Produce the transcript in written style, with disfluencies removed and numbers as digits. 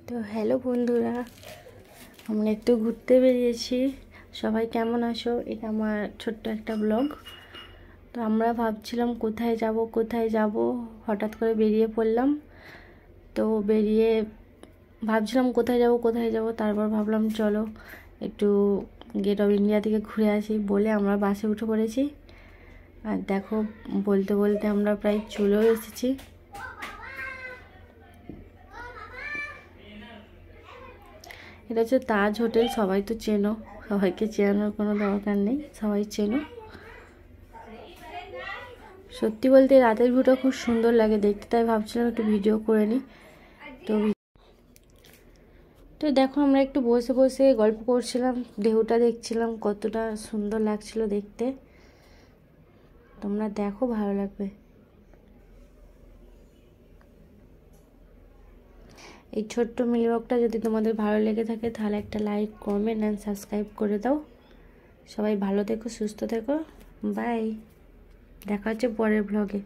তো হ্যালো বন্ধুরা, আমরা একটু ঘুরতে বেরিয়েছি। সবাই কেমন আছো? এটা আমার ছোট্ট একটা ব্লগ। তো আমরা ভাবছিলাম কোথায় যাব, হঠাৎ করে বেরিয়ে পড়লাম। তো বেরিয়ে ভাবছিলাম কোথায় যাব, তারপর ভাবলাম চলো একটু গেট অফ ইন্ডিয়া থেকে ঘুরে আসি বলে আমরা বাসে উঠে পড়েছি। আর দেখো, বলতে বলতে আমরা প্রায় চলেও এসেছি। এটা হচ্ছে তাজ হোটেল, সবাই তো চেনো, সবাইকে চেনানোর কোনো দরকার নেই, সবাই চেনো। সত্যি বলতে রাতের ভিউটা খুব সুন্দর লাগে দেখতে, তাই ভাবছিলাম একটু ভিডিও করে নিই। তো দেখো, আমরা একটু বসে বসে গল্প করছিলাম, ঢেউটা দেখছিলাম, কতটা সুন্দর লাগছিল দেখতে। তোমরা দেখো, ভালো লাগবে। এই ছোট্ট মিনি ব্লগটা যদি তোমাদের ভালো লেগে থাকে তাহলে একটা লাইক, কমেন্ট অ্যান্ড সাবস্ক্রাইব করে দাও। সবাই ভালো থেকো, সুস্থ থেকো, বাই। দেখা হচ্ছে পরের ব্লগে।